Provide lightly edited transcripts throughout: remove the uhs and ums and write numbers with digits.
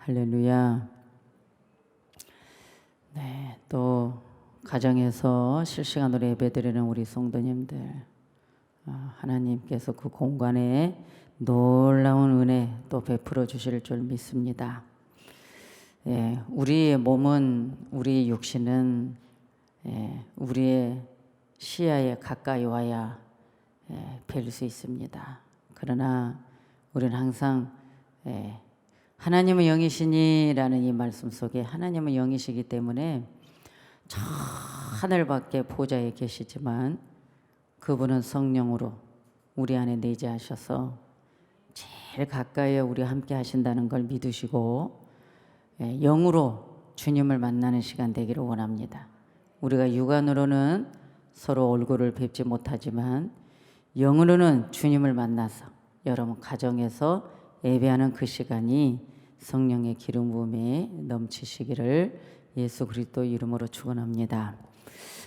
할렐루야. 네, 또 가정에서 실시간으로 예배드리는 우리 성도님들, 하나님께서 그 공간에 놀라운 은혜 또 베풀어 주실 줄 믿습니다. 우리의 몸은, 우리 육신은 우리의 시야에 가까이 와야 뵐 수 있습니다. 그러나 우리는 항상 하나님은 영이시니라는 이 말씀 속에 하나님은 영이시기 때문에 저 하늘 밖에 보좌에 계시지만 그분은 성령으로 우리 안에 내재하셔서 제일 가까이에 우리 함께 하신다는 걸 믿으시고 영으로 주님을 만나는 시간 되기를 원합니다. 우리가 육안으로는 서로 얼굴을 뵙지 못하지만 영으로는 주님을 만나서 여러분 가정에서 예배하는 그 시간이 성령의 기름 부음에 넘치시기를 예수 그리스도 이름으로 축원합니다.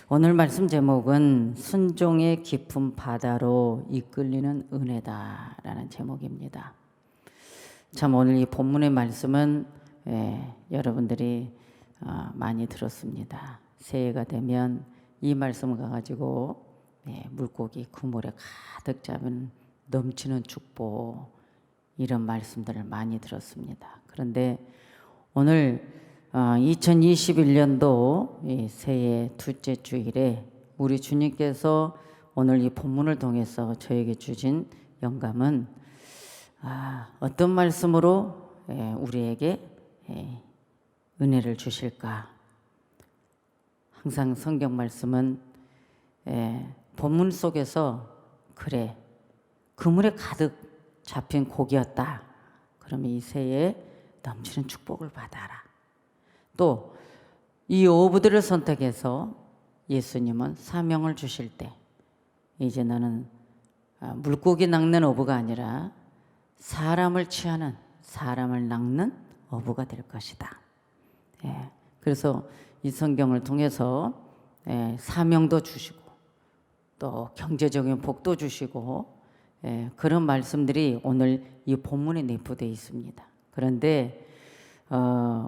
오늘 말씀 제목은 순종의 깊은 바다로 이끌리는 은혜다라는 제목입니다. 참 오늘 이 본문의 말씀은 여러분들이 많이 들었습니다. 새해가 되면 이 말씀을 가지고 물고기 그물에 가득 잡은 넘치는 축복, 이런 말씀들을 많이 들었습니다. 그런데 오늘 2021년도 새해 둘째 주일에 우리 주님께서 오늘 이 본문을 통해서 저에게 주신 영감은 어떤 말씀으로 우리에게 은혜를 주실까? 항상 성경 말씀은 본문 속에서 그래 그물에 가득 잡힌 고기였다. 그러면 이 새해 넘치는 축복을 받아라. 또 이 어부들을 선택해서 예수님은 사명을 주실 때 이제 너는 물고기 낚는 어부가 아니라 사람을 취하는, 사람을 낚는 어부가 될 것이다. 그래서 이 성경을 통해서 사명도 주시고 또 경제적인 복도 주시고 그런 말씀들이 오늘 이 본문에 내포되어 있습니다. 그런데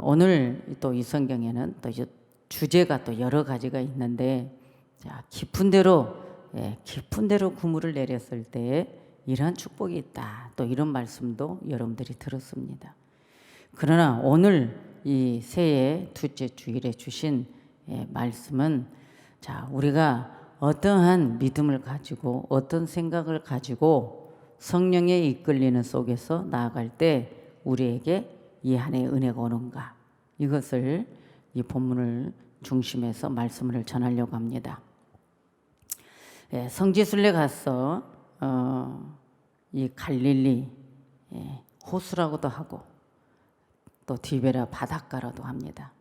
오늘 또 이 성경에는 또 이제 주제가 또 여러 가지가 있는데, 깊은 데로 그물을 내렸을 때 이러한 축복이 있다. 또 이런 말씀도 여러분들이 들었습니다. 그러나 오늘 이 새해 둘째 주일에 주신 말씀은 우리가 어떠한 믿음을 가지고 어떤 생각을 가지고 성령에 이끌리는 속에서 나아갈 때 우리에게 이 한 해의 은혜가 오는가, 이것을 이 본문을 중심해서 말씀을 전하려고 합니다. 성지순례 가서 이 갈릴리 호수라고도 하고 또 디베라 바닷가라도 합니다.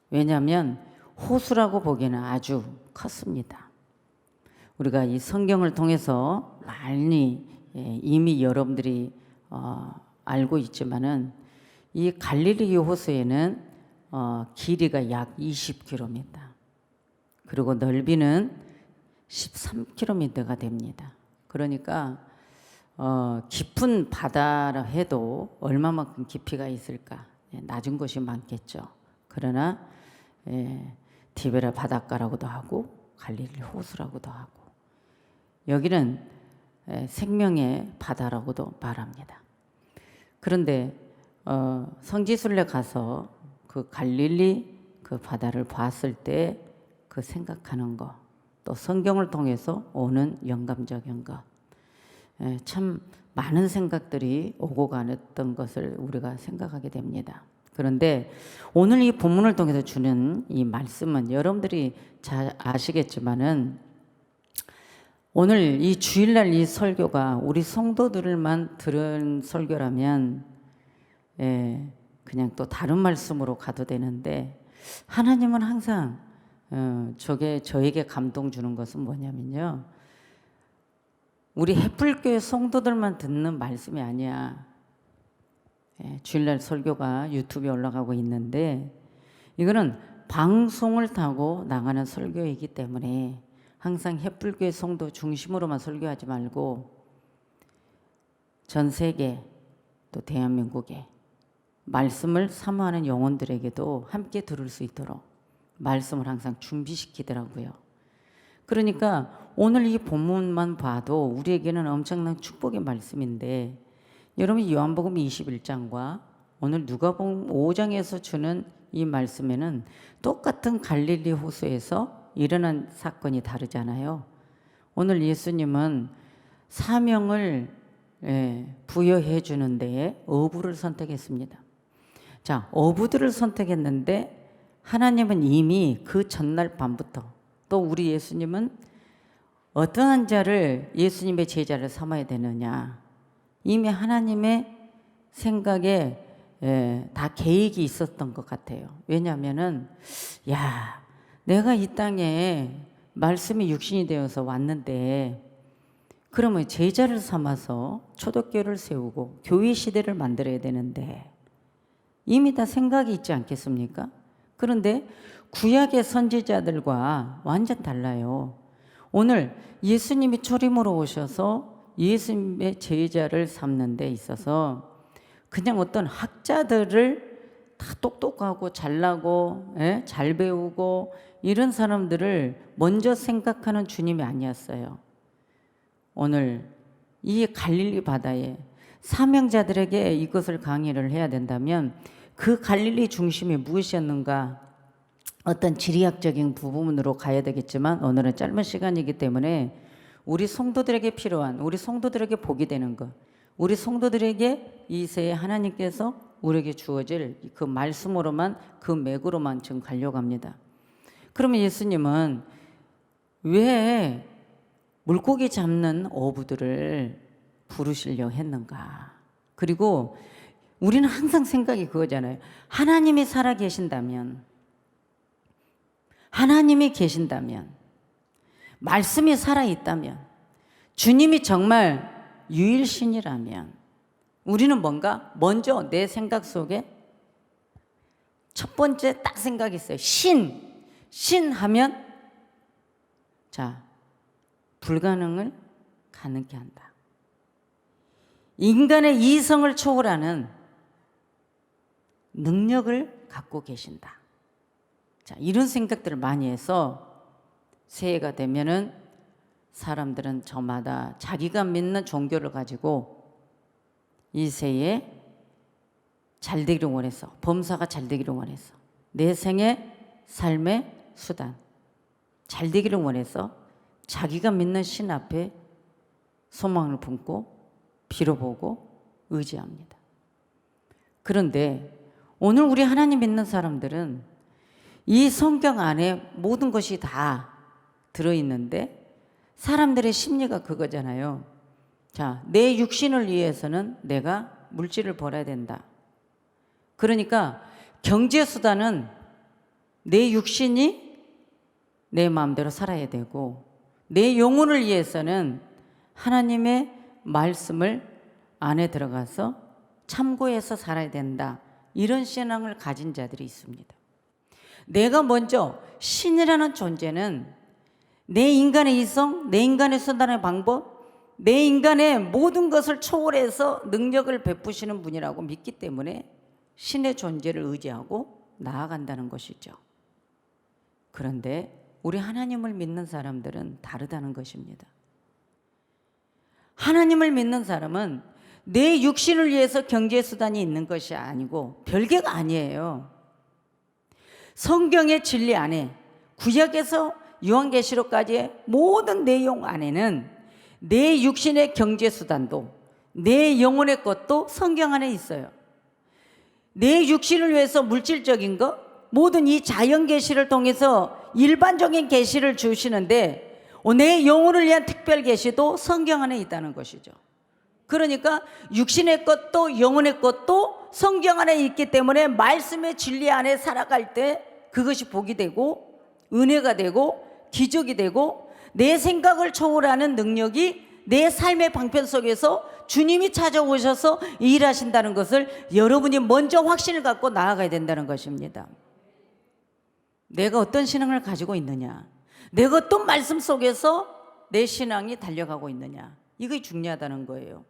왜냐하면 호수라고 보기에는 아주 컸습니다. 우리가 이 성경을 통해서 많이 이미 여러분들이 알고 있지만은 이 갈릴리 호수에는 길이가 약 20km, 그리고 넓이는 13km가 됩니다. 그러니까 깊은 바다라 해도 얼마만큼 깊이가 있을까? 낮은 곳이 많겠죠. 그러나 디베라 바닷가라고도 하고 갈릴리 호수라고도 하고 여기는 생명의 바다라고도 말합니다. 그런데 성지순례 가서 그 갈릴리 그 바다를 봤을 때 그 생각하는 거, 또 성경을 통해서 오는 영감적인 것, 참 많은 생각들이 오고 가던 것을 우리가 생각하게 됩니다. 그런데 오늘 이 본문을 통해서 주는 이 말씀은 여러분들이 잘 아시겠지만은 오늘 이 주일날 이 설교가 우리 성도들만 들은 설교라면 그냥 또 다른 말씀으로 가도 되는데, 하나님은 항상 저에게 감동 주는 것은 뭐냐면요, 우리 햇불교회 성도들만 듣는 말씀이 아니야. 주일날 설교가 유튜브에 올라가고 있는데 이거는 방송을 타고 나가는 설교이기 때문에 항상 햇불교회 성도 중심으로만 설교하지 말고 전 세계 또 대한민국에 말씀을 사모하는 영혼들에게도 함께 들을 수 있도록 말씀을 항상 준비시키더라고요. 그러니까 오늘 이 본문만 봐도 우리에게는 엄청난 축복의 말씀인데, 여러분 요한복음 21장과 오늘 누가복음 5장에서 주는 이 말씀에는 똑같은 갈릴리 호수에서 일어난 사건이 다르잖아요. 오늘 예수님은 사명을 부여해 주는 데에 어부를 선택했습니다. 자, 어부들을 선택했는데 하나님은 이미 그 전날 밤부터, 또 우리 예수님은 어떠한 자를 예수님의 제자를 삼아야 되느냐, 이미 하나님의 생각에 다 계획이 있었던 것 같아요. 왜냐하면은 내가 이 땅에 말씀이 육신이 되어서 왔는데, 그러면 제자를 삼아서 초대교회를 세우고 교회 시대를 만들어야 되는데 이미 다 생각이 있지 않겠습니까? 그런데 구약의 선지자들과 완전 달라요. 오늘 예수님이 초림으로 오셔서 예수님의 제자를 삼는 데 있어서 그냥 어떤 학자들을 다 똑똑하고 잘나고 잘 배우고 이런 사람들을 먼저 생각하는 주님이 아니었어요. 오늘 이 갈릴리 바다에 사명자들에게 이것을 강의를 해야 된다면 그 갈릴리 중심이 무엇이었는가, 어떤 지리학적인 부분으로 가야 되겠지만 오늘은 짧은 시간이기 때문에 우리 성도들에게 필요한, 우리 성도들에게 복이 되는 것, 우리 성도들에게 이 세에 하나님께서 우리에게 주어질 그 말씀으로만, 그 맥으로만 지금 가려고 합니다. 그러면 예수님은 왜 물고기 잡는 어부들을 부르시려고 했는가? 그리고 우리는 항상 생각이 그거잖아요. 하나님이 살아 계신다면, 하나님이 계신다면, 말씀이 살아 있다면, 주님이 정말 유일신이라면 우리는 뭔가 먼저 내 생각 속에 첫 번째 딱 생각이 있어요. 신 하면 자, 불가능을 가능케 한다. 인간의 이성을 초월하는 능력을 갖고 계신다. 자, 이런 생각들을 많이 해서 새해가 되면은 사람들은 저마다 자기가 믿는 종교를 가지고 이 새해 잘 되기를 원해서, 범사가 잘 되기를 원해서, 내 생의 삶의 수단 잘 되기를 원해서 자기가 믿는 신 앞에 소망을 품고 빌어보고 의지합니다. 그런데 오늘 우리 하나님 믿는 사람들은 이 성경 안에 모든 것이 다 들어있는데 사람들의 심리가 그거잖아요. 자, 내 육신을 위해서는 내가 물질을 벌어야 된다. 그러니까 경제수단은 내 육신이 내 마음대로 살아야 되고, 내 영혼을 위해서는 하나님의 말씀을 안에 들어가서 참고해서 살아야 된다. 이런 신앙을 가진 자들이 있습니다. 내가 먼저, 신이라는 존재는 내 인간의 이성, 내 인간의 수단의 방법, 내 인간의 모든 것을 초월해서 능력을 베푸시는 분이라고 믿기 때문에 신의 존재를 의지하고 나아간다는 것이죠. 그런데 우리 하나님을 믿는 사람들은 다르다는 것입니다. 하나님을 믿는 사람은 내 육신을 위해서 경제수단이 있는 것이 아니고 별개가 아니에요. 성경의 진리 안에, 구약에서 요한계시록까지의 모든 내용 안에는 내 육신의 경제수단도, 내 영혼의 것도 성경 안에 있어요. 내 육신을 위해서 물질적인 것, 모든 이 자연 계시를 통해서 일반적인 계시를 주시는데 내 영혼을 위한 특별 계시도 성경 안에 있다는 것이죠. 그러니까 육신의 것도 영혼의 것도 성경 안에 있기 때문에 말씀의 진리 안에 살아갈 때 그것이 복이 되고 은혜가 되고 기적이 되고 내 생각을 초월하는 능력이 내 삶의 방편 속에서 주님이 찾아오셔서 일하신다는 것을 여러분이 먼저 확신을 갖고 나아가야 된다는 것입니다. 내가 어떤 신앙을 가지고 있느냐, 내가 어떤 말씀 속에서 내 신앙이 달려가고 있느냐, 이게 중요하다는 거예요.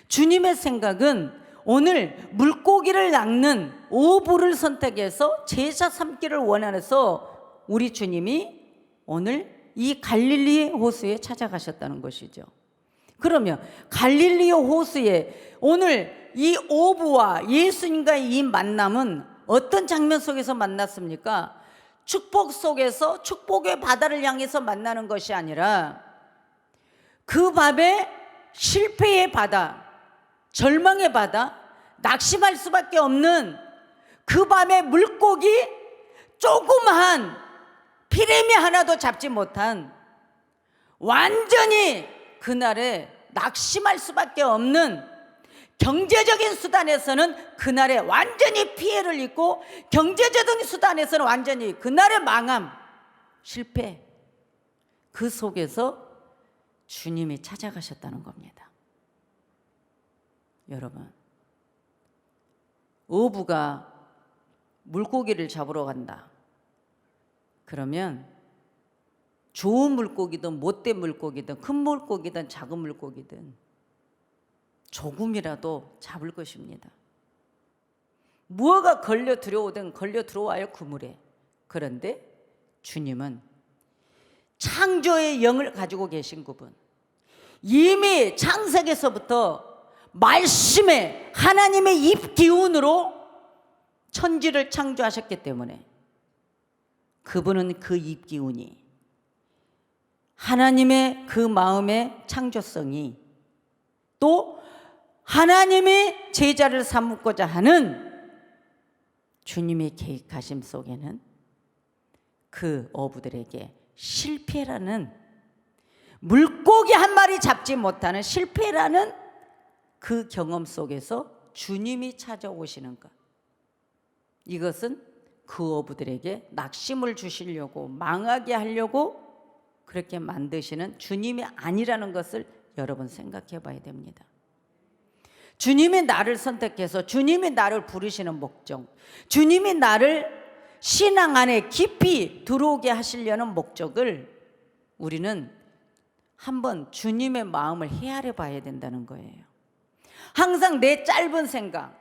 주님의 생각은 오늘 물고기를 낚는 어부를 선택해서 제자 삼기를 원하면서 우리 주님이 오늘 이 갈릴리 호수에 찾아가셨다는 것이죠. 그러면 갈릴리 호수에 오늘 이 어부와 예수님과의 이 만남은 어떤 장면 속에서 만났습니까? 축복 속에서 축복의 바다를 향해서 만나는 것이 아니라 그 밤에 실패의 바다, 절망의 바다, 낙심할 수밖에 없는 그 밤에 물고기 조그마한 피레미 하나도 잡지 못한, 완전히 그날에 낙심할 수밖에 없는, 경제적인 수단에서는 그날에 완전히 피해를 입고 경제적인 수단에서는 완전히 그날의 망함, 실패, 그 속에서 주님이 찾아가셨다는 겁니다. 여러분, 어부가 물고기를 잡으러 간다. 그러면 좋은 물고기든 못된 물고기든 큰 물고기든 작은 물고기든 조금이라도 잡을 것입니다. 무엇가 걸려 들어오든 걸려 들어와요, 그물에. 그런데 주님은 창조의 영을 가지고 계신 그분, 이미 창세기에서부터 말씀에 하나님의 입 기운으로 천지를 창조하셨기 때문에 그분은 그 입 기운이, 하나님의 그 마음의 창조성이, 또 하나님의 제자를 삼고자 하는 주님의 계획하심 속에는 그 어부들에게 실패라는, 물고기 한 마리 잡지 못하는 실패라는 그 경험 속에서 주님이 찾아오시는 것, 이것은 그 어부들에게 낙심을 주시려고, 망하게 하려고 그렇게 만드시는 주님이 아니라는 것을 여러분 생각해 봐야 됩니다. 주님이 나를 선택해서 주님이 나를 부르시는 목적, 주님이 나를 신앙 안에 깊이 들어오게 하시려는 목적을 우리는 한번 주님의 마음을 헤아려 봐야 된다는 거예요. 항상 내 짧은 생각,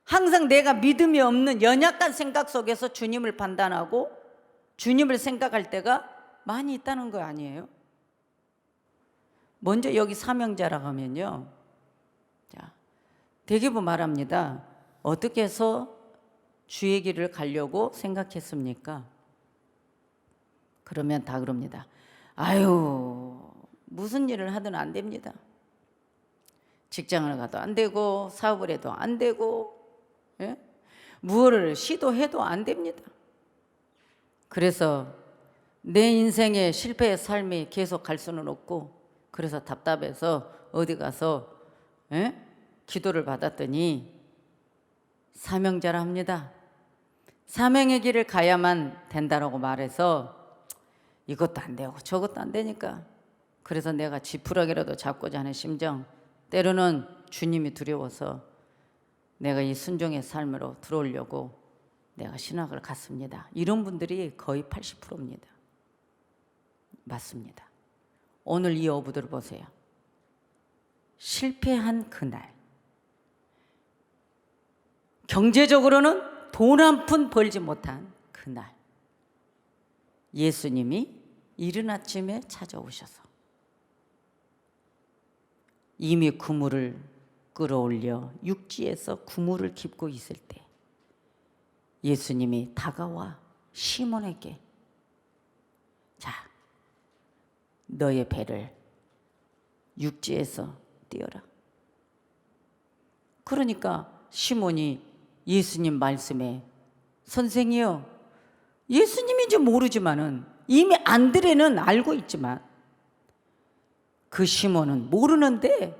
항상 내가 믿음이 없는 연약한 생각 속에서 주님을 판단하고 주님을 생각할 때가 많이 있다는 거 아니에요? 먼저 여기 사명자라고 하면요, 자, 대개분 말합니다. 어떻게 해서 주의 길을 가려고 생각했습니까? 그러면 다 그럽니다. 아유, 무슨 일을 하든 안 됩니다. 직장을 가도 안 되고 사업을 해도 안 되고, 예? 무엇을 시도해도 안 됩니다. 그래서 내 인생의 실패의 삶이 계속 갈 수는 없고, 그래서 답답해서 어디 가서 기도를 받았더니 사명자라 합니다. 사명의 길을 가야만 된다라고 말해서 이것도 안 되고 저것도 안 되니까, 그래서 내가 지푸라기라도 잡고자 하는 심정, 때로는 주님이 두려워서 내가 이 순종의 삶으로 들어오려고 내가 신학을 갔습니다. 이런 분들이 거의 80%입니다. 맞습니다. 오늘 이 어부들 보세요. 실패한 그날, 경제적으로는 돈 한 푼 벌지 못한 그날, 예수님이 이른 아침에 찾아오셔서 이미 그물을 끌어올려 육지에서 그물을 깁고 있을 때 예수님이 다가와 시몬에게, 자, 너의 배를 육지에서 띄어라. 그러니까 시몬이 예수님 말씀에, 선생이요, 예수님인지 모르지만은 이미 안드레는 알고 있지만 그 시몬은 모르는데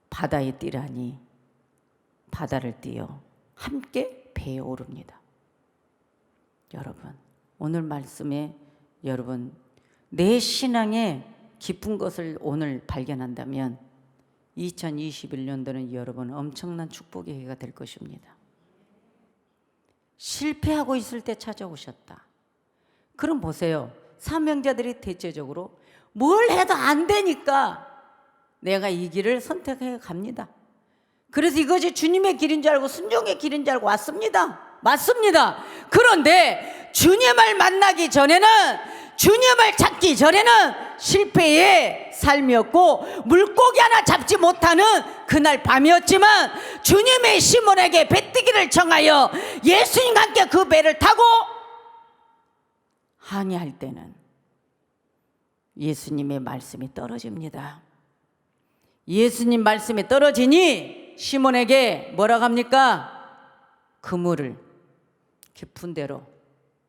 바다에 뛰라니 바다를 뛰어 함께 배에 오릅니다. 여러분, 오늘 말씀에 여러분 내 신앙의 깊은 것을 오늘 발견한다면 2021년도는 여러분 엄청난 축복의 해가 될 것입니다. 실패하고 있을 때 찾아오셨다. 그럼 보세요. 사명자들이 대체적으로 뭘 해도 안 되니까 내가 이 길을 선택해 갑니다. 그래서 이것이 주님의 길인 줄 알고 순종의 길인 줄 알고 왔습니다. 맞습니다. 그런데 주님을 만나기 전에는, 주님을 찾기 전에는 실패의 삶이었고 물고기 하나 잡지 못하는 그날 밤이었지만, 주님의 시몬에게 배뜨기를 청하여 예수님과 함께 그 배를 타고 항해할 때는 예수님의 말씀이 떨어집니다. 예수님 말씀이 떨어지니 시몬에게 뭐라고 합니까? 그물을 깊은 데로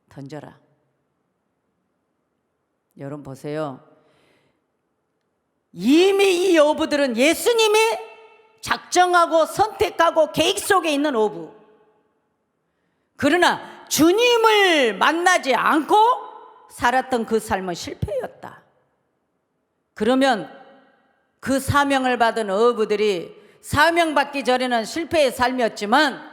던져라. 여러분 보세요. 이미 이 어부들은 예수님이 작정하고 선택하고 계획 속에 있는 어부. 그러나 주님을 만나지 않고 살았던 그 삶은 실패였다. 그러면 그 사명을 받은 어부들이 사명받기 전에는 실패의 삶이었지만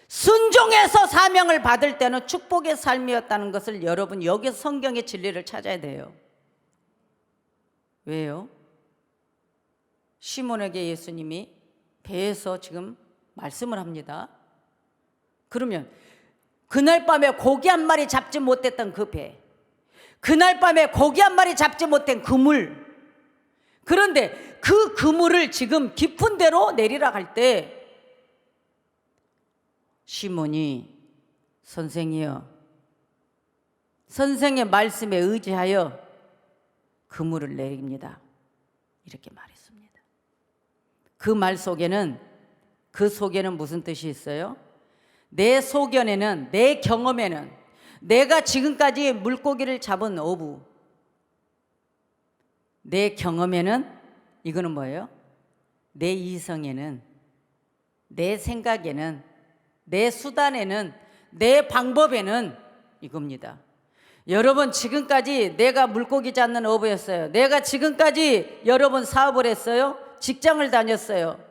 순종해서 사명을 받을 때는 축복의 삶이었다는 것을 여러분 여기서 성경의 진리를 찾아야 돼요. 왜요? 시몬에게 예수님이 배에서 지금 말씀을 합니다. 그러면 그날 밤에 고기 한 마리 잡지 못했던 그 배, 그날 밤에 고기 한 마리 잡지 못한 그물, 그런데 그 그물을 지금 깊은 데로 내리라 할 때 시몬이 선생이여, 선생의 말씀에 의지하여 그물을 내립니다. 이렇게 말했습니다. 그 말 속에는, 그 속에는 무슨 뜻이 있어요? 내 소견에는, 내 경험에는, 내가 지금까지 물고기를 잡은 어부, 내 경험에는 이거는 뭐예요? 내 이성에는, 내 생각에는, 내 수단에는, 내 방법에는 이겁니다. 여러분 지금까지 내가 물고기 잡는 어부였어요. 내가 지금까지 여러분 사업을 했어요. 직장을 다녔어요.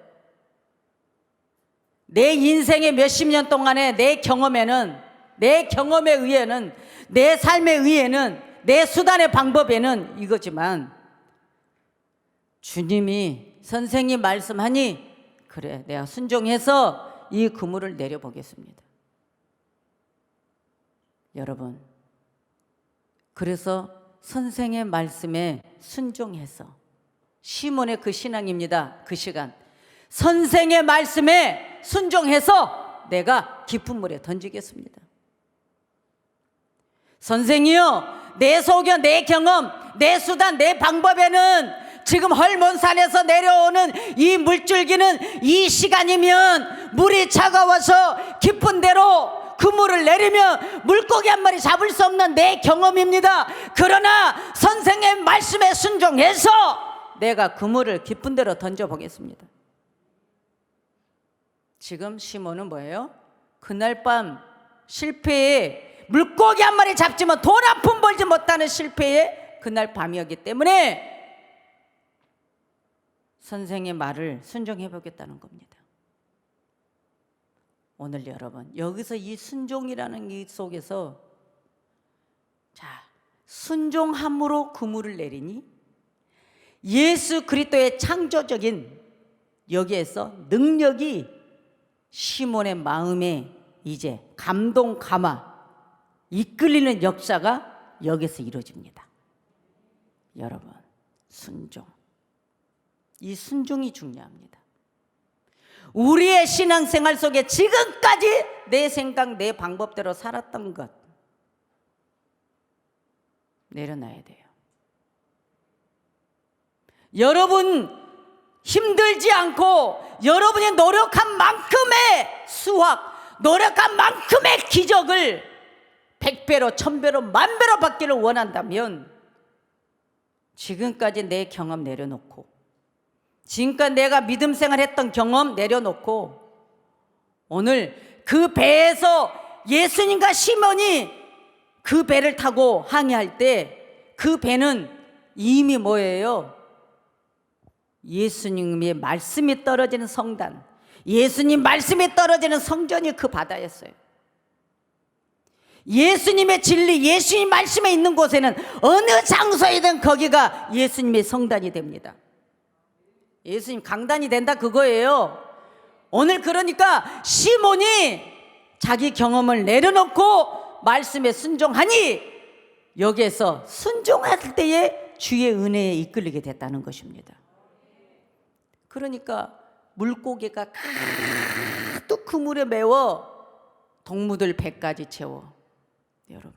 내 인생의 몇십 년 동안에 내 경험에는, 내 경험에 의해는, 내 삶에 의해는, 내 수단의 방법에는 이거지만 주님이, 선생이 말씀하니 그래 내가 순종해서 이 그물을 내려보겠습니다. 여러분, 그래서 선생의 말씀에 순종해서, 시몬의 그 신앙입니다. 그 시간 선생의 말씀에 순종해서 내가 깊은 물에 던지겠습니다. 선생이요, 내 소견, 내 경험, 내 수단, 내 방법에는 지금 헐몬산에서 내려오는 이 물줄기는 이 시간이면 물이 차가워서 깊은 데로 그물을 내리면 물고기 한 마리 잡을 수 없는 내 경험입니다. 그러나 선생의 말씀에 순종해서 내가 그물을 깊은 데로 던져보겠습니다. 지금 시몬은 뭐예요? 그날 밤 실패에, 물고기 한 마리 잡지만 돈 한 푼 벌지 못하는 실패에 그날 밤이었기 때문에 선생의 말을 순종해 보겠다는 겁니다. 오늘 여러분 여기서 이 순종이라는 이 속에서, 자, 순종함으로 그물을 내리니 예수 그리스도의 창조적인 여기에서 능력이 시몬의 마음에 이제 감동, 감화, 이끌리는 역사가 여기서 이루어집니다. 여러분, 순종, 이 순종이 중요합니다. 우리의 신앙생활 속에 지금까지 내 생각, 내 방법대로 살았던 것 내려놔야 돼요. 여러분 힘들지 않고 여러분이 노력한 만큼의 수확, 노력한 만큼의 기적을 100배로, 1000배로, 10,000배로 받기를 원한다면 지금까지 내 경험 내려놓고, 지금까지 내가 믿음 생활했던 경험 내려놓고, 오늘 그 배에서 예수님과 시몬이 그 배를 타고 항해할 때 그 배는 이미 뭐예요? 예수님의 말씀이 떨어지는 성단, 예수님 말씀이 떨어지는 성전이 그 바다였어요. 예수님의 진리, 예수님 말씀에 있는 곳에는 어느 장소이든 거기가 예수님의 성단이 됩니다. 예수님 강단이 된다 그거예요. 오늘 그러니까 시몬이 자기 경험을 내려놓고 말씀에 순종하니 여기에서 순종할 때에 주의 은혜에 이끌리게 됐다는 것입니다. 그러니까 물고기가 가득 그물에 메워 동무들 배까지 채워. 여러분,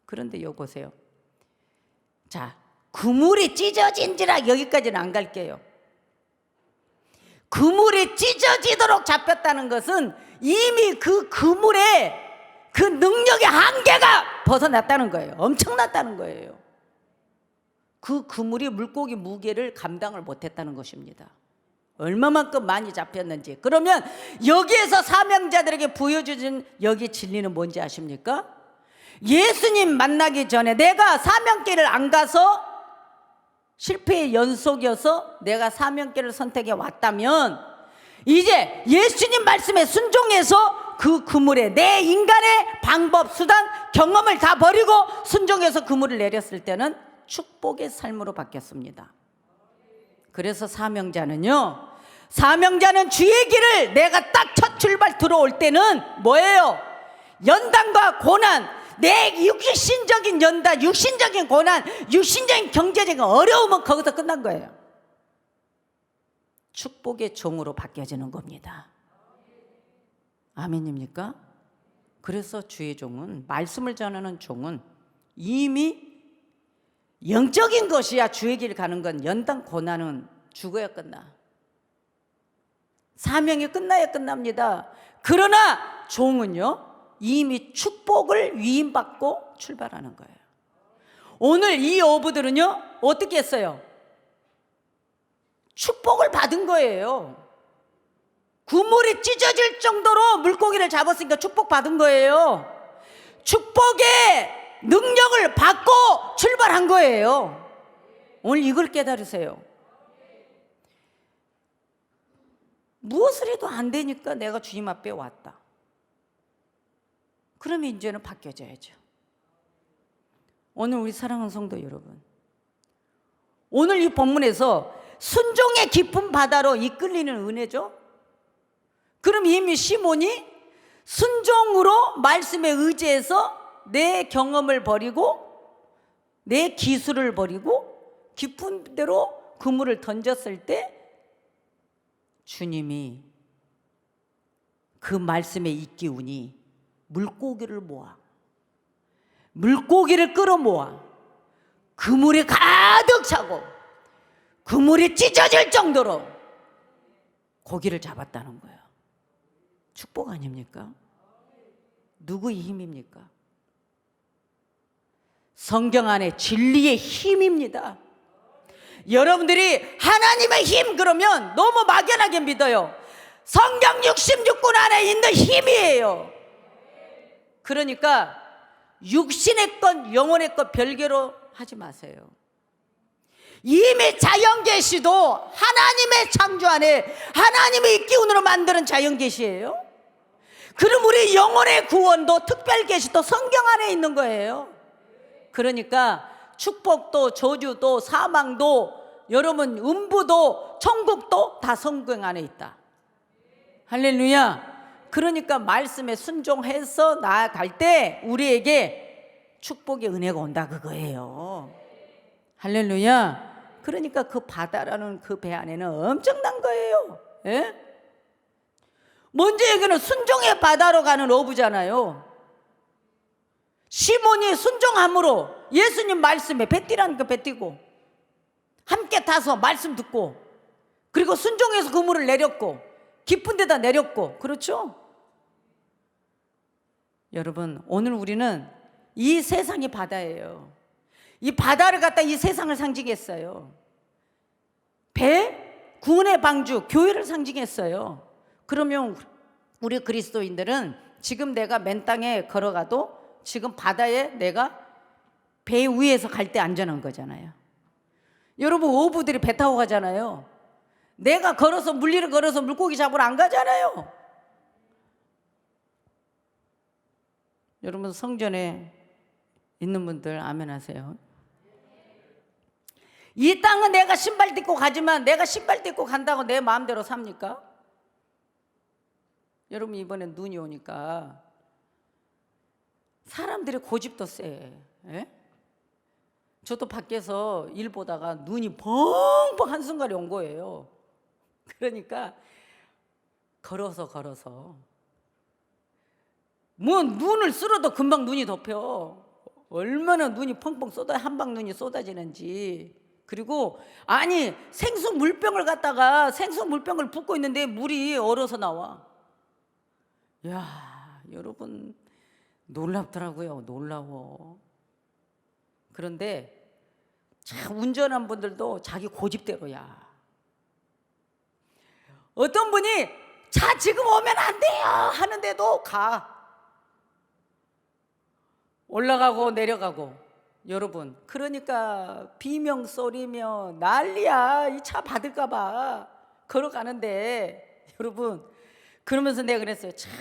그런데 여기 보세요. 자, 그물이 찢어진지라 여기까지는 안 갈게요. 그물이 찢어지도록 잡혔다는 것은 이미 그 그물에 그 능력의 한계가 벗어났다는 거예요. 엄청났다는 거예요. 그 그물이 물고기 무게를 감당을 못했다는 것입니다. 얼마만큼 많이 잡혔는지. 그러면 여기에서 사명자들에게 부여주신 여기 진리는 뭔지 아십니까? 예수님 만나기 전에 내가 사명길을 안 가서 실패의 연속이어서 내가 사명길을 선택해 왔다면 이제 예수님 말씀에 순종해서 그 그물에 내 인간의 방법, 수단, 경험을 다 버리고 순종해서 그물을 내렸을 때는 축복의 삶으로 바뀌었습니다. 그래서 사명자는 주의 길을 내가 딱 첫 출발 들어올 때는 뭐예요? 연단과 고난, 내 육신적인 연단, 육신적인 고난, 육신적인 경제적인 어려움은 거기서 끝난 거예요. 축복의 종으로 바뀌어지는 겁니다. 아멘입니까? 그래서 주의 종은, 말씀을 전하는 종은 이미 영적인 것이야. 주의 길 가는 건 연단 고난은 죽어야 끝나. 사명이 끝나야 끝납니다. 그러나 종은요, 이미 축복을 위임받고 출발하는 거예요. 오늘 이 어부들은요, 어떻게 했어요? 축복을 받은 거예요. 그물이 찢어질 정도로 물고기를 잡았으니까 축복받은 거예요. 축복의 능력을 받고 출발한 거예요. 오늘 이걸 깨달으세요. 무엇을 해도 안 되니까 내가 주님 앞에 왔다. 그러면 이제는 바뀌어져야죠. 오늘 우리 사랑하는 성도 여러분, 오늘 이 본문에서 순종의 깊은 바다로 이끌리는 은혜죠. 그럼 이미 시몬이 순종으로 말씀에 의지해서 내 경험을 버리고 내 기술을 버리고 깊은 데로 그물을 던졌을 때 주님이 그 말씀에 이끼우니 물고기를 끌어모아 그물에 가득 차고 그물이 찢어질 정도로 고기를 잡았다는 거예요. 축복 아닙니까? 누구의 힘입니까? 성경 안에 진리의 힘입니다. 여러분들이 하나님의 힘 그러면 너무 막연하게 믿어요. 성경 66권 안에 있는 힘이에요. 그러니까 육신의 것, 영혼의 것 별개로 하지 마세요. 이미 자연 계시도 하나님의 창조 안에 하나님의 기운으로 만드는 자연 계시예요. 그럼 우리 영혼의 구원도 특별 계시도 성경 안에 있는 거예요. 그러니까 축복도 저주도 사망도 여러분 음부도 천국도 다 성경 안에 있다. 할렐루야. 그러니까 말씀에 순종해서 나아갈 때 우리에게 축복의 은혜가 온다 그거예요. 할렐루야. 그러니까 그 바다라는 그 배 안에는 엄청난 거예요. 예? 먼저 여기는 순종의 바다로 가는 어부잖아요. 시몬이 순종함으로 예수님 말씀에 배 띄라니까 배 띄고 함께 타서 말씀 듣고 그리고 순종해서 그물을 내렸고 깊은 데다 내렸고 그렇죠? 여러분 오늘 우리는 이 세상이 바다예요. 이 바다를 갖다 이 세상을 상징했어요. 배, 구원의 방주, 교회를 상징했어요. 그러면 우리 그리스도인들은 지금 내가 맨 땅에 걸어가도 지금 바다에 내가 배 위에서 갈 때 안전한 거잖아요. 여러분 어부들이 배 타고 가잖아요. 내가 걸어서 물리를 걸어서 물고기 잡으러 안 가잖아요. 여러분 성전에 있는 분들 아멘 하세요. 이 땅은 내가 신발 딛고 가지만 내가 신발 딛고 간다고 내 마음대로 삽니까? 여러분, 이번엔 눈이 오니까 사람들이 고집도 세. 예? 저도 밖에서 일 보다가 눈이 펑펑 한순간에 온 거예요. 그러니까 걸어서 뭐 눈을 쓸어도 금방 눈이 덮여. 얼마나 눈이 펑펑 한방 눈이 쏟아지는지. 그리고 아니, 생수 물병을 갖다가 생수 물병을 붓고 있는데 물이 얼어서 나와. 야, 여러분, 놀랍더라고요. 놀라워. 그런데 참 운전한 분들도 자기 고집대로야. 어떤 분이 자 지금 오면 안 돼요 하는데도 가. 올라가고 내려가고. 여러분, 그러니까 비명소리며 난리야. 이 차 받을까 봐 걸어가는데. 여러분, 그러면서 내가 그랬어요. 참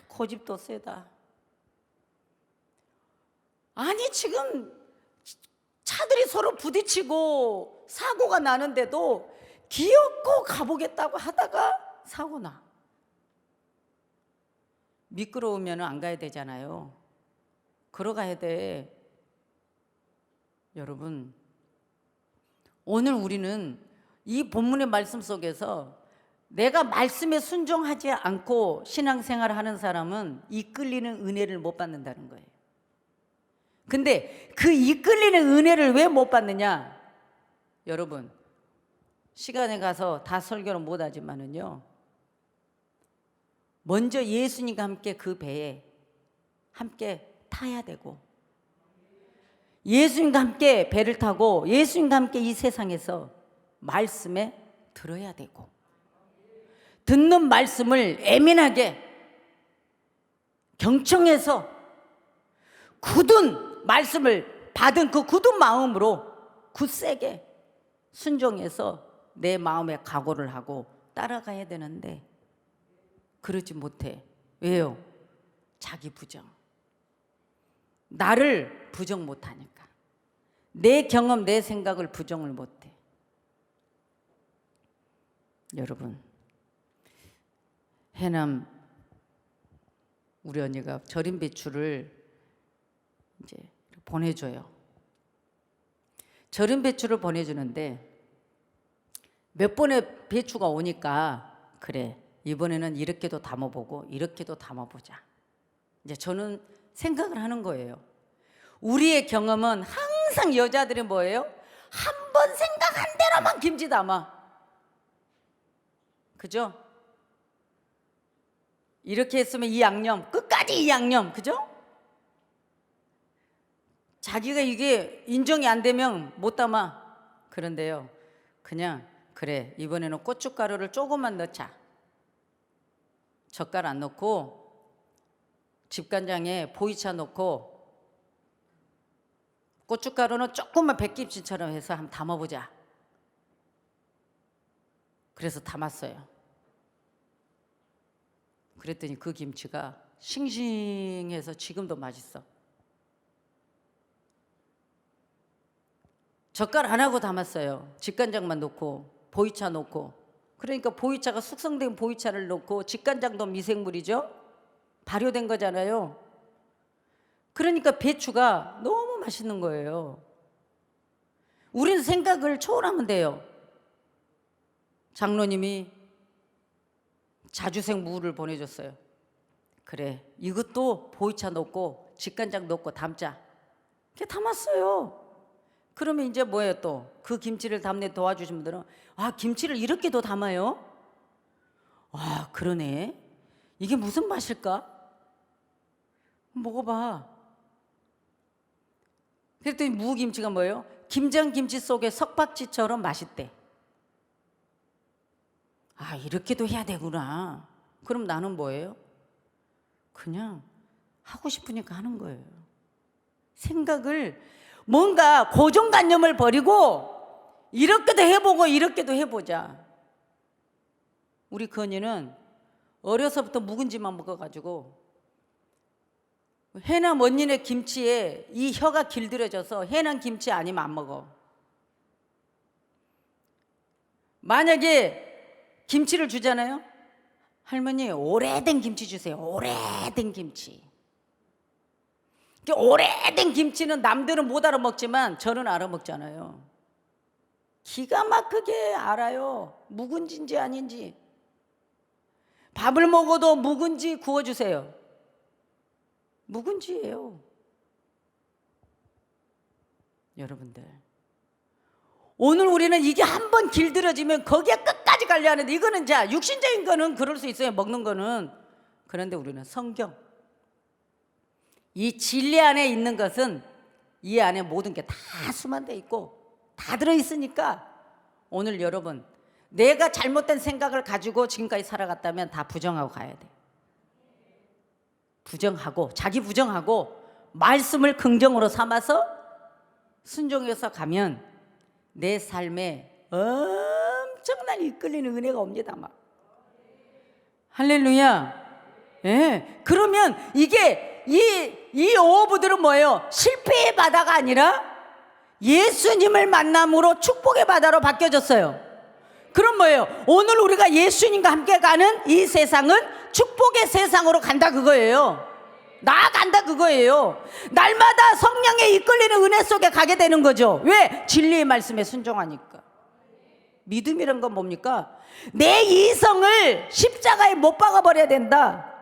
고집도 세다. 아니, 지금 차들이 서로 부딪히고 사고가 나는데도 기어코 가보겠다고 하다가 사고 나. 미끄러우면 안 가야 되잖아요. 걸어가야 돼. 여러분, 오늘 우리는 이 본문의 말씀 속에서 내가 말씀에 순종하지 않고 신앙생활을 하는 사람은 이끌리는 은혜를 못 받는다는 거예요. 근데 그 이끌리는 은혜를 왜 못 받느냐? 여러분, 시간에 가서 다 설교는 못 하지만은요, 먼저 예수님과 함께 그 배에 함께 타야 되고, 예수님과 함께 배를 타고 예수님과 함께 이 세상에서 말씀에 들어야 되고, 듣는 말씀을 예민하게 경청해서 굳은 말씀을 받은 그 굳은 마음으로 굳세게 순종해서 내 마음에 각오를 하고 따라가야 되는데 그러지 못해. 왜요? 자기 부정. 나를 부정 못하니까. 내 경험, 내 생각을 부정을 못해. 여러분, 해남 우리 언니가 절임 배추를 이제 보내줘요. 절임 배추를 보내주는데 몇 번의 배추가 오니까 그래, 이번에는 이렇게도 담아보고 이렇게도 담아보자. 이제 저는 생각을 하는 거예요. 우리의 경험은 항상 여자들이 뭐예요? 한 번 생각한 대로만 김치 담아. 그죠? 이렇게 했으면 이 양념, 끝까지 이 양념. 그죠? 자기가 이게 인정이 안 되면 못 담아. 그런데요, 그냥 그래, 이번에는 고춧가루를 조금만 넣자. 젓갈 안 넣고 집간장에 보이차 넣고 고춧가루는 조금만 백김치처럼 해서 한번 담아보자. 그래서 담았어요. 그랬더니 그 김치가 싱싱해서 지금도 맛있어. 젓갈 안 하고 담았어요. 집간장만 넣고 보이차 넣고. 그러니까 보이차가 숙성된 보이차를 넣고, 집간장도 미생물이죠. 발효된 거잖아요. 그러니까 배추가 너무 맛있는 거예요. 우리는 생각을 초월하면 돼요. 장로님이 자주색 무를 보내줬어요. 그래, 이것도 보이차 넣고 집간장 넣고 담자. 이렇게 담았어요. 그러면 이제 뭐예요? 또 그 김치를 담는 도와주신 분들은 아, 김치를 이렇게도 담아요? 아, 그러네. 이게 무슨 맛일까? 먹어봐. 그랬더니 무김치가 뭐예요? 김장김치 속에 석박지처럼 맛있대. 아, 이렇게도 해야 되구나. 그럼 나는 뭐예요? 그냥 하고 싶으니까 하는 거예요. 생각을, 뭔가 고정관념을 버리고 이렇게도 해보고 이렇게도 해보자. 우리 건이는 어려서부터 묵은지만 먹어가지고 해남 언니네 김치에 이 혀가 길들여져서 해남 김치 아니면 안 먹어. 만약에 김치를 주잖아요. 할머니 오래된 김치 주세요. 오래된 김치. 오래된 김치는 남들은 못 알아먹지만 저는 알아먹잖아요. 기가 막히게 알아요. 묵은지인지 아닌지. 밥을 먹어도 묵은지 구워주세요. 묵은지예요. 여러분들, 오늘 우리는 이게 한번 길들여지면 거기에 끝까지 가려 하는데, 이거는 자 육신적인 거는 그럴 수 있어요, 먹는 거는. 그런데 우리는 성경, 이 진리 안에 있는 것은 이 안에 모든 게 다 수만돼 있고 다 들어있으니까, 오늘 여러분, 내가 잘못된 생각을 가지고 지금까지 살아갔다면 다 부정하고 가야 돼. 부정하고, 자기 부정하고 말씀을 긍정으로 삼아서 순종해서 가면 내 삶에 엄청난 이끌리는 은혜가 옵니다. 막 할렐루야. 예. 그러면 이게 이 오부들은 뭐예요? 실패의 바다가 아니라 예수님을 만남으로 축복의 바다로 바뀌어졌어요. 그럼 뭐예요? 오늘 우리가 예수님과 함께 가는 이 세상은 축복의 세상으로 간다, 그거예요. 나아간다, 그거예요. 날마다 성령에 이끌리는 은혜 속에 가게 되는 거죠. 왜? 진리의 말씀에 순종하니까. 믿음이란 건 뭡니까? 내 이성을 십자가에 못 박아버려야 된다.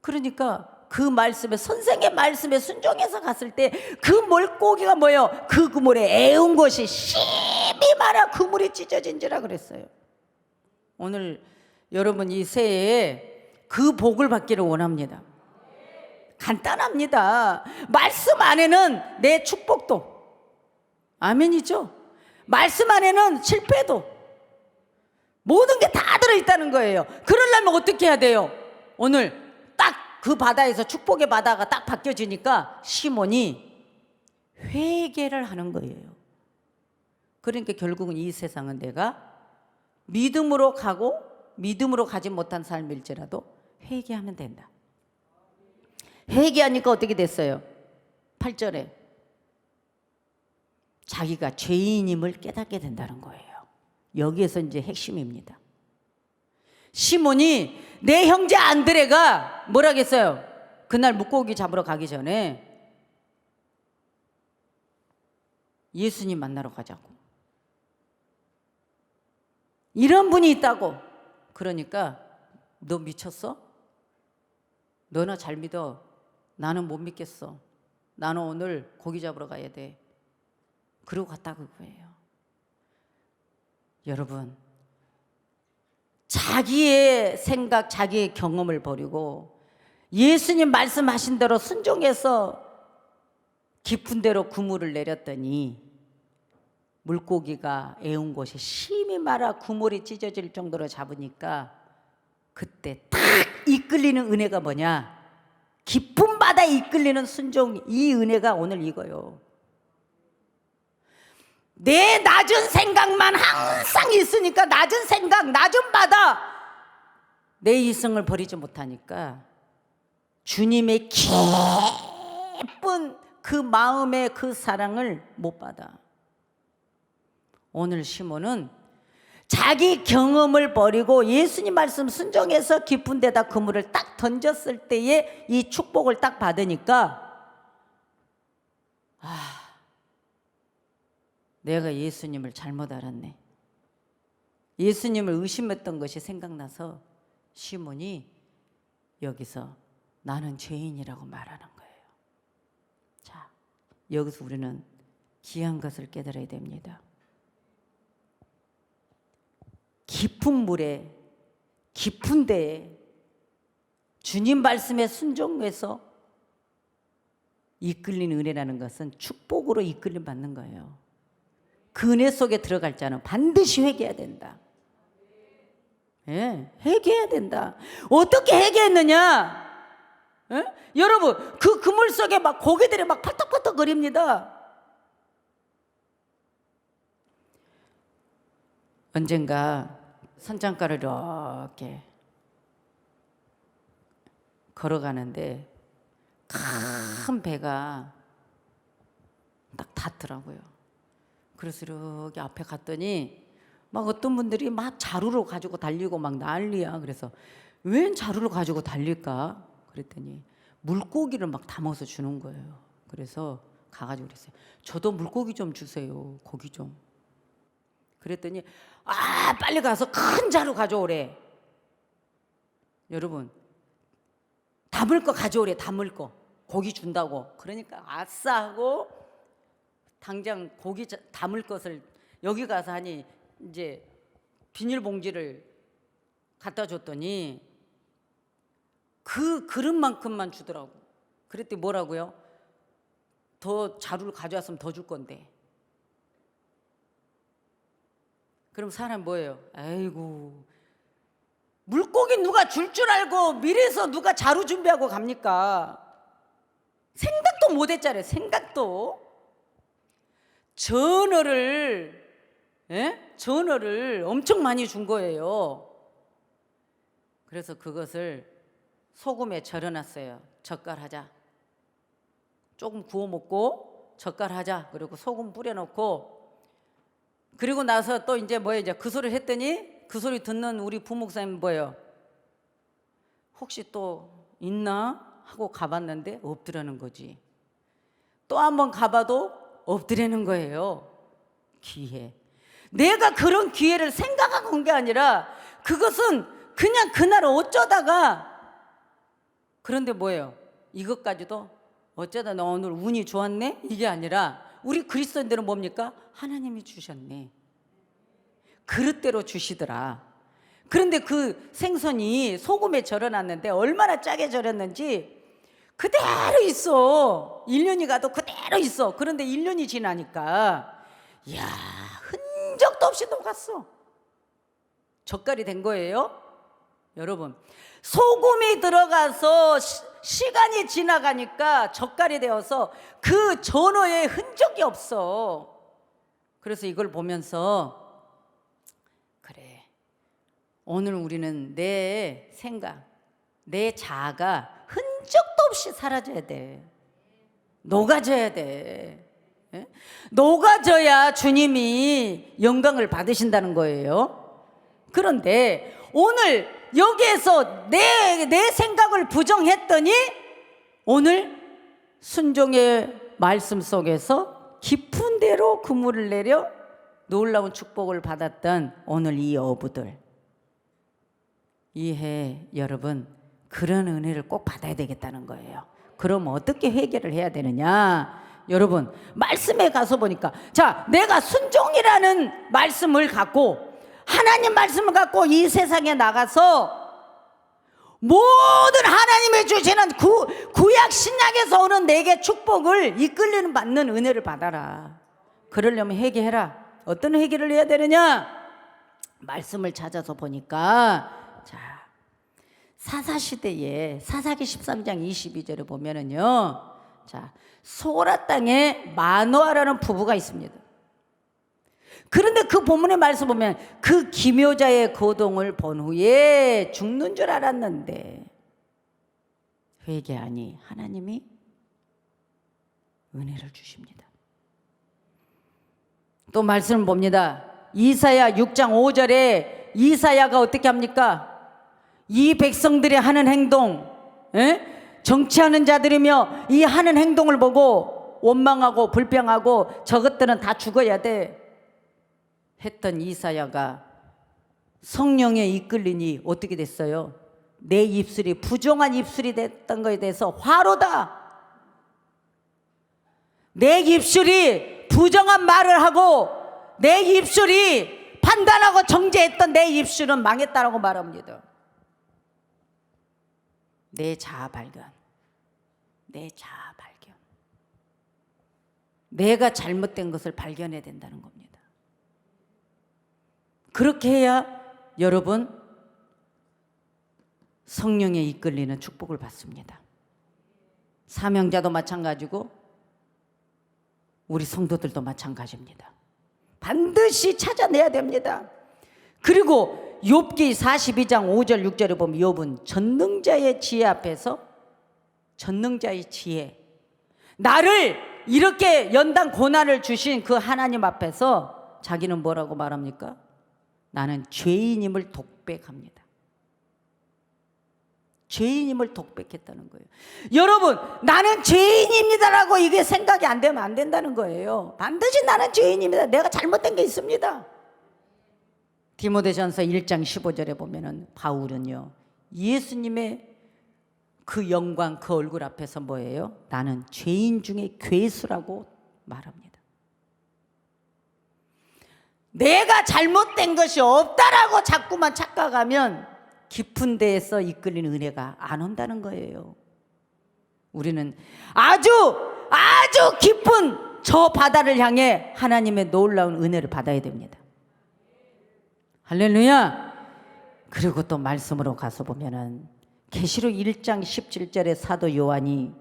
그러니까 그 말씀에, 선생의 말씀에 순종해서 갔을 때 그 물고기가 뭐예요? 그 그물에 애운 것이 심히 많아 그물이 찢어진지라 그랬어요. 오늘 여러분 이 새해에 그 복을 받기를 원합니다. 간단합니다. 말씀 안에는 내 축복도, 아멘이죠. 말씀 안에는 실패도, 모든 게 다 들어있다는 거예요. 그러려면 어떻게 해야 돼요? 오늘 딱 그 바다에서 축복의 바다가 딱 바뀌어지니까 시몬이 회개를 하는 거예요. 그러니까 결국은 이 세상은 내가 믿음으로 가고 믿음으로 가지 못한 삶일지라도 회개하면 된다. 회개하니까 어떻게 됐어요? 8절에 자기가 죄인임을 깨닫게 된다는 거예요. 여기에서 이제 핵심입니다. 시몬이, 내 형제 안드레가 뭐라겠어요? 그날 물고기 잡으러 가기 전에 예수님 만나러 가자고, 이런 분이 있다고. 그러니까 너 미쳤어? 너나 잘 믿어. 나는 못 믿겠어. 나는 오늘 고기 잡으러 가야 돼. 그러고 갔다 그거예요. 여러분, 자기의 생각, 자기의 경험을 버리고 예수님 말씀하신 대로 순종해서 깊은 데로 그물을 내렸더니 물고기가 애운 곳이 심히 말아 그물이 찢어질 정도로 잡으니까 그때 딱 이끌리는 은혜가 뭐냐? 깊은 바다에 이끌리는 순종, 이 은혜가 오늘 이거요. 내 낮은 생각만 항상 있으니까, 낮은 생각, 낮은 바다, 내 이성을 버리지 못하니까 주님의 깊은 그 마음의 그 사랑을 못 받아. 오늘 시몬은 자기 경험을 버리고 예수님 말씀 순종해서 깊은 데다 그물을 딱 던졌을 때에 이 축복을 딱 받으니까, 내가 예수님을 잘못 알았네. 예수님을 의심했던 것이 생각나서 시몬이 여기서 나는 죄인이라고 말하는 거예요. 자, 여기서 우리는 귀한 것을 깨달아야 됩니다. 깊은 물에, 깊은 데에 주님 말씀에 순종해서 이끌린 은혜라는 것은 축복으로 이끌림 받는 거예요. 그 은혜 속에 들어갈 자는 반드시 회개해야 된다. 예, 회개해야 된다. 어떻게 회개했느냐? 예? 여러분, 그 그물 속에 막 고개들이 막 팔떡팔떡 거립니다. 언젠가 선장가를 이렇게 걸어가는데 큰 배가 딱 닿더라고요. 그래서 이렇게 앞에 갔더니 막 어떤 분들이 막 자루를 가지고 달리고 막 난리야. 그래서 웬 자루를 가지고 달릴까? 그랬더니 물고기를 막 담아서 주는 거예요. 그래서 가가지고 그랬어요. 저도 물고기 좀 주세요. 고기 좀. 그랬더니 빨리 가서 큰 자루 가져오래. 여러분, 담을 거 가져오래. 담을 거. 고기 준다고. 그러니까 아싸 하고 당장 고기 담을 것을 여기 가서 하니 이제 비닐봉지를 갖다 줬더니 그 그릇만큼만 주더라고. 그랬더니 뭐라고요? 더 자루를 가져왔으면 더 줄 건데. 그럼 사람 뭐예요? 아이고, 물고기 누가 줄 줄 알고 미래에서 누가 자루 준비하고 갑니까? 생각도 못 했잖아요. 생각도. 전어를 엄청 많이 준 거예요. 그래서 그것을 소금에 절여놨어요. 젓갈하자. 조금 구워 먹고 젓갈하자. 그리고 소금 뿌려놓고, 그리고 나서 또 이제 뭐예요? 이제 그 소리를 했더니 그 소리 듣는 우리 부목사님 뭐예요? 혹시 또 있나 하고 가봤는데 없더라는 거지. 또 한번 가봐도 없더라는 거예요. 기회. 내가 그런 기회를 생각하고 온 게 아니라 그것은 그냥 그날 어쩌다가. 그런데 뭐예요? 이것까지도 어쩌다 너 오늘 운이 좋았네? 이게 아니라 우리 그리스도인들은 뭡니까? 하나님이 주셨네. 그릇대로 주시더라. 그런데 그 생선이 소금에 절여놨는데 얼마나 짜게 절였는지 그대로 있어. 1년이 가도 그대로 있어. 그런데 1년이 지나니까 이야, 흔적도 없이 녹았어. 젓갈이 된 거예요. 여러분, 소금이 들어가서 시간이 지나가니까 젓갈이 되어서 그 전어에 흔적이 없어. 그래서 이걸 보면서 그래, 오늘 우리는 내 생각, 내 자아가 흔적도 없이 사라져야 돼. 녹아져야 돼. 녹아져야 주님이 영광을 받으신다는 거예요. 그런데 오늘 여기에서 내 생각을 부정했더니 오늘 순종의 말씀 속에서 깊은 데로 그물을 내려 놀라운 축복을 받았던 오늘 이 어부들, 이해 여러분, 그런 은혜를 꼭 받아야 되겠다는 거예요. 그럼 어떻게 해결을 해야 되느냐? 여러분, 말씀에 가서 보니까, 자, 내가 순종이라는 말씀을 갖고, 하나님 말씀을 갖고 이 세상에 나가서 모든 하나님의 주시는 구약 신약에서 오는 내게 축복을 이끌리는 받는 은혜를 받아라. 그러려면 회개해라. 어떤 회개를 해야 되느냐? 말씀을 찾아서 보니까, 자, 사사시대에 사사기 13장 22절에 보면은요, 자, 소라 땅에 마노아라는 부부가 있습니다. 그런데 그 본문의 말씀 보면 그 기묘자의 고동을 본 후에 죽는 줄 알았는데 회개하니 하나님이 은혜를 주십니다. 또 말씀을 봅니다. 이사야 6장 5절에 이사야가 어떻게 합니까? 이 백성들이 하는 행동, 정치하는 자들이며 이 하는 행동을 보고 원망하고 불평하고 저것들은 다 죽어야 돼 했던 이사야가 성령에 이끌리니 어떻게 됐어요? 내 입술이 부정한 입술이 됐던 것에 대해서 화로다. 내 입술이 부정한 말을 하고 내 입술이 판단하고 정죄했던 내 입술은 망했다라고 말합니다. 내 자아 발견, 내 자아 발견. 내가 잘못된 것을 발견해야 된다는 겁니다. 그렇게 해야 여러분 성령에 이끌리는 축복을 받습니다. 사명자도 마찬가지고 우리 성도들도 마찬가지입니다. 반드시 찾아내야 됩니다. 그리고 욥기 42장 5절 6절에 보면 욥은 전능자의 지혜 앞에서, 전능자의 지혜, 나를 이렇게 연단 고난을 주신 그 하나님 앞에서 자기는 뭐라고 말합니까? 나는 죄인임을 독백합니다. 죄인임을 독백했다는 거예요. 여러분, 나는 죄인입니다라고 이게 생각이 안 되면 안 된다는 거예요. 반드시 나는 죄인입니다. 내가 잘못된 게 있습니다. 디모데전서 1장 15절에 보면은 바울은요, 예수님의 그 영광, 그 얼굴 앞에서 뭐예요? 나는 죄인 중에 괴수라고 말합니다. 내가 잘못된 것이 없다라고 자꾸만 착각하면 깊은 데에서 이끌리는 은혜가 안 온다는 거예요. 우리는 아주 깊은 저 바다를 향해 하나님의 놀라운 은혜를 받아야 됩니다. 할렐루야. 그리고 또 말씀으로 가서 보면은 계시록 1장 17절에 사도 요한이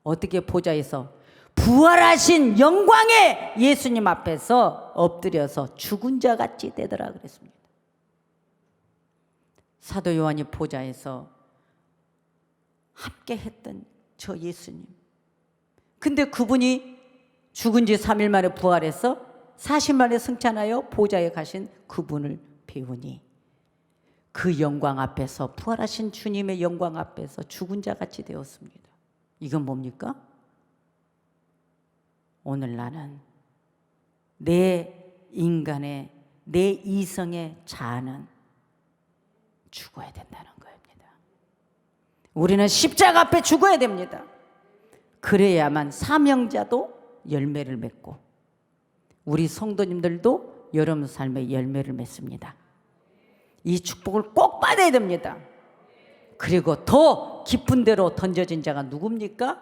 어떻게 보좌에서 부활하신 영광의 예수님 앞에서 엎드려서 죽은 자 같이 되더라 그랬습니다. 사도 요한이 보좌에서 함께 했던 저 예수님. 근데 그분이 죽은 지 3일 만에 부활해서 40일 만에 승천하여 보좌에 가신 그분을 배우니 그 영광 앞에서, 부활하신 주님의 영광 앞에서 죽은 자 같이 되었습니다. 이건 뭡니까? 오늘 나는 내 인간의, 내 이성의 자아는 죽어야 된다는 겁니다. 우리는 십자가 앞에 죽어야 됩니다. 그래야만 사명자도 열매를 맺고 우리 성도님들도 여러분 삶의 열매를 맺습니다. 이 축복을 꼭 받아야 됩니다. 그리고 더 깊은 데로 던져진 자가 누굽니까?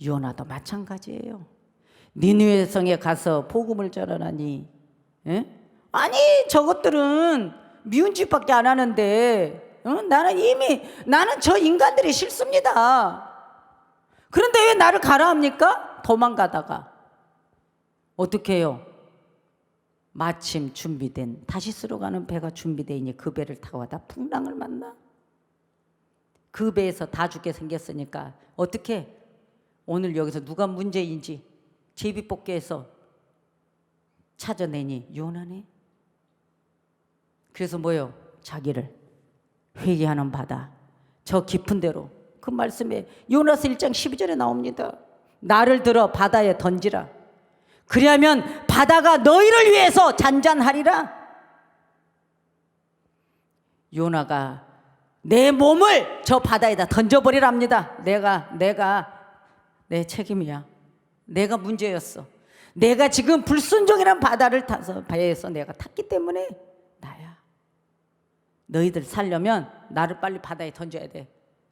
요나도 마찬가지예요. 니느웨 성에 가서 복음을 전하니, 아니 저것들은 미운 짓밖에 안 하는데, 나는 저 인간들이 싫습니다. 그런데 왜 나를 가라 합니까? 도망가다가 어떻게 해요? 마침 준비된, 다시스로 가는 배가 준비되어 있니 그 배를 타고 가다 풍랑을 만나. 그 배에서 다 죽게 생겼으니까 어떻게 오늘 여기서 누가 문제인지 제비뽑기해서 찾아내니 요나네. 그래서 뭐요? 자기를 회개하는 바다, 저 깊은 데로, 그 말씀에 요나서 1장 12절에 나옵니다. 나를 들어 바다에 던지라. 그리하면 바다가 너희를 위해서 잔잔하리라. 요나가 내 몸을 저 바다에다 던져버리랍니다. 내 책임이야. 내가 문제였어. 내가 지금 불순종이라는 바다를 타서 배에서 내가 탔기 때문에 나야. 너희들 살려면 나를 빨리 바다에 던져야 돼.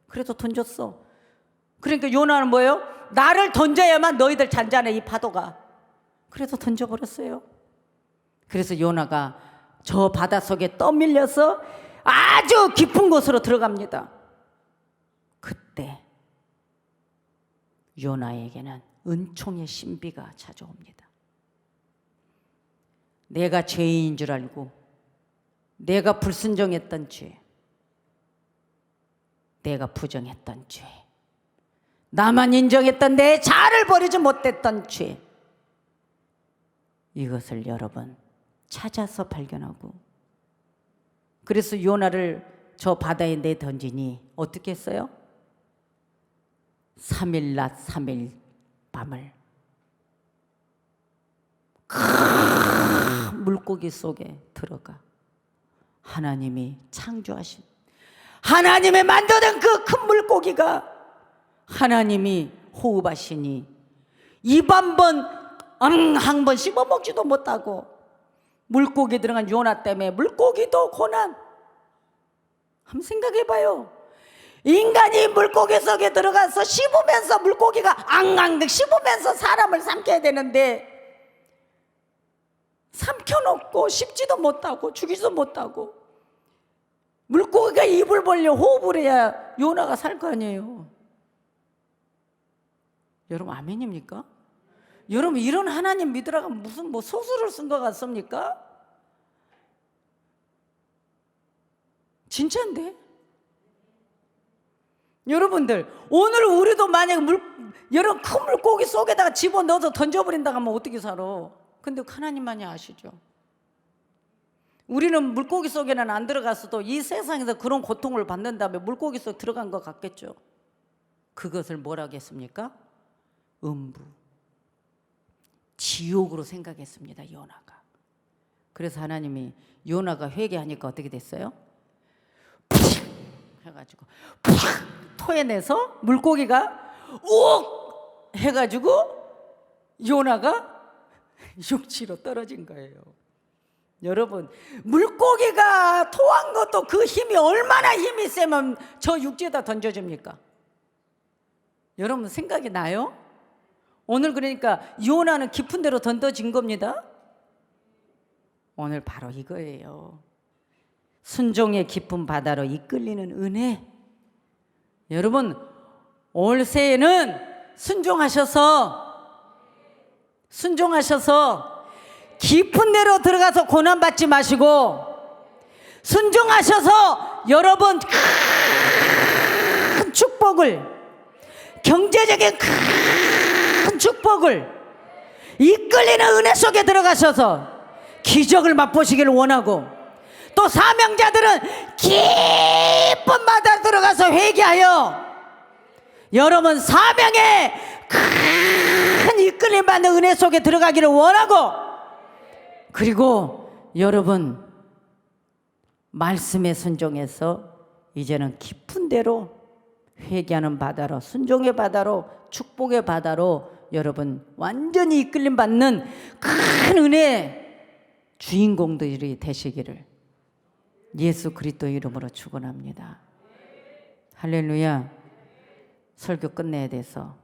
그래서 던졌어. 그러니까 요나는 뭐예요? 나를 던져야만 너희들 잔잔해, 이 파도가. 그래서 던져버렸어요. 그래서 요나가 저 바다 속에 떠밀려서 아주 깊은 곳으로 들어갑니다. 그때 요나에게는 은총의 신비가 찾아옵니다. 내가 죄인인 줄 알고 내가 불순종했던 죄, 내가 부정했던 죄, 나만 인정했던 내 자아를 버리지 못했던 죄, 이것을 여러분 찾아서 발견하고, 그래서 요나를 저 바다에 내던지니 어떻게 했어요? 3일 낮 3일 밤을 큰 물고기 속에 들어가 하나님이 창조하신, 하나님의 만드는 그 큰 물고기가 하나님이 호흡하시니 입 한 번 씹어먹지도 못하고, 물고기 들어간 요나 때문에 물고기도 고난. 한번 생각해봐요. 인간이 물고기 속에 들어가서 씹으면서, 물고기가 앙앙 씹으면서 사람을 삼켜야 되는데 삼켜놓고 씹지도 못하고 죽이지도 못하고, 물고기가 입을 벌려 호흡을 해야 요나가 살 거 아니에요. 여러분 아멘입니까? 여러분 이런 하나님 믿으라고 무슨 소설을 쓴 것 같습니까? 진짜인데? 여러분들 오늘 우리도 만약에 여러분 큰 물고기 속에다가 집어넣어서 던져버린다고 하면 어떻게 살아? 근데 하나님만이 아시죠. 우리는 물고기 속에는 안 들어갔어도 이 세상에서 그런 고통을 받는다면 물고기 속 들어간 것 같겠죠. 그것을 뭐라 하겠습니까? 음부, 지옥으로 생각했습니다, 요나가. 그래서 하나님이 요나가 회개하니까 어떻게 됐어요? 푹 해가지고 푹 토해내서 물고기가 욱 해가지고 요나가 육지로 떨어진 거예요. 여러분, 물고기가 토한 것도 그 힘이 얼마나 힘이 세면 저 육지에다 던져줍니까? 여러분 생각이 나요? 오늘 그러니까 요나는 깊은 데로 던져진 겁니다. 오늘 바로 이거예요. 순종의 깊은 바다로 이끌리는 은혜. 여러분 올 새해는 순종하셔서 깊은 데로 들어가서 고난 받지 마시고 순종하셔서 여러분 큰 축복을, 경제적인 큰 축복을, 이끌리는 은혜 속에 들어가셔서 기적을 맛보시기를 원하고, 또 사명자들은 깊은 바다에 들어가서 회개하여 여러분 사명의 큰 이끌림 받는 은혜 속에 들어가기를 원하고, 그리고 여러분 말씀에 순종해서 이제는 깊은 데로 회개하는 바다로, 순종의 바다로, 축복의 바다로 여러분 완전히 이끌림 받는 큰 은혜의 주인공들이 되시기를 예수 그리스도 이름으로 축원합니다. 할렐루야. 설교 끝내야 돼서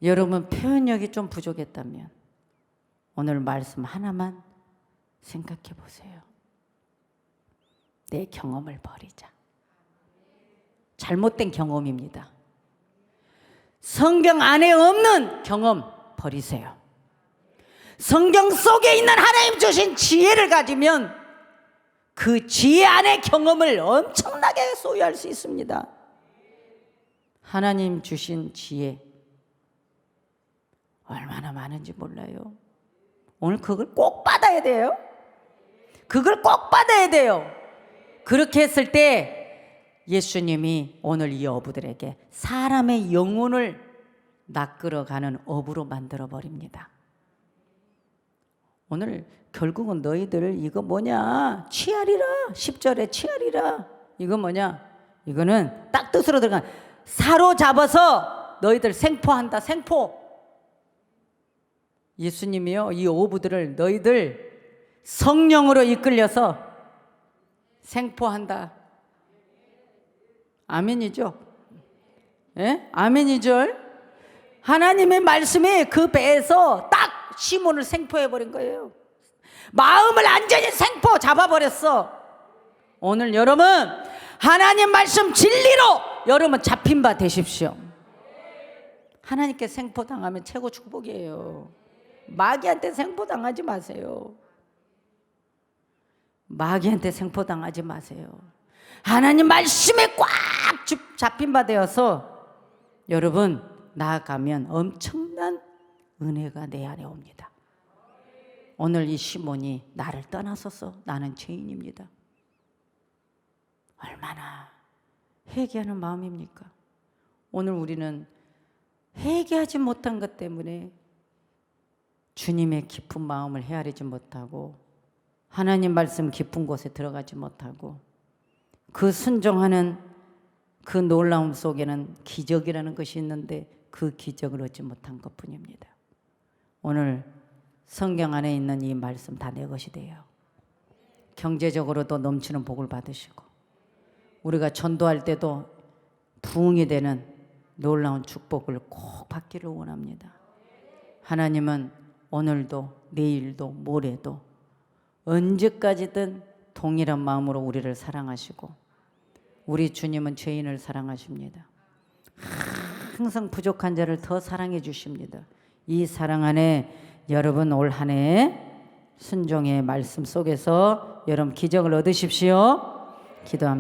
여러분 표현력이 좀 부족했다면 오늘 말씀 하나만 생각해 보세요. 내 경험을 버리자. 잘못된 경험입니다. 성경 안에 없는 경험 버리세요. 성경 속에 있는 하나님 주신 지혜를 가지면 그 지혜 안의 경험을 엄청나게 소유할 수 있습니다. 하나님 주신 지혜 얼마나 많은지 몰라요. 오늘 그걸 꼭 받아야 돼요. 그걸 꼭 받아야 돼요. 그렇게 했을 때 예수님이 오늘 이 어부들에게 사람의 영혼을 낚으러가는 어부로 만들어 버립니다. 오늘 결국은 너희들 이거 뭐냐, 취하리라. 10절에 취하리라. 이거 뭐냐, 이거는 딱 뜻으로 들어간 사로잡아서 너희들 생포한다. 생포. 예수님이요 이 어부들을 너희들 성령으로 이끌려서 생포한다. 아멘이죠? 예? 아멘이죠? 하나님의 말씀이 그 배에서 딱 시몬을 생포해버린 거예요. 마음을 완전히 생포 잡아버렸어. 오늘 여러분 하나님 말씀 진리로 여러분 잡힌 바 되십시오. 하나님께 생포당하면 최고 축복이에요. 마귀한테 생포당하지 마세요. 마귀한테 생포당하지 마세요. 하나님 말씀에 꽉 잡힌 바 되어서 여러분 나아가면 엄청난 은혜가 내 안에 옵니다. 오늘 이 시몬이 나를 떠나서서 나는 죄인입니다. 얼마나 회개하는 마음입니까? 오늘 우리는 회개하지 못한 것 때문에 주님의 깊은 마음을 헤아리지 못하고 하나님 말씀 깊은 곳에 들어가지 못하고 그 순종하는 그 놀라움 속에는 기적이라는 것이 있는데 그 기적을 얻지 못한 것뿐입니다. 오늘 성경 안에 있는 이 말씀 다 내 것이 돼요. 경제적으로도 넘치는 복을 받으시고 우리가 전도할 때도 부흥이 되는 놀라운 축복을 꼭 받기를 원합니다. 하나님은 오늘도 내일도 모레도 언제까지든 동일한 마음으로 우리를 사랑하시고 우리 주님은 죄인을 사랑하십니다. 항상 부족한 자를 더 사랑해 주십니다. 이 사랑 안에 여러분 올 한 해 순종의 말씀 속에서 여러분 기적을 얻으십시오. 기도합니다.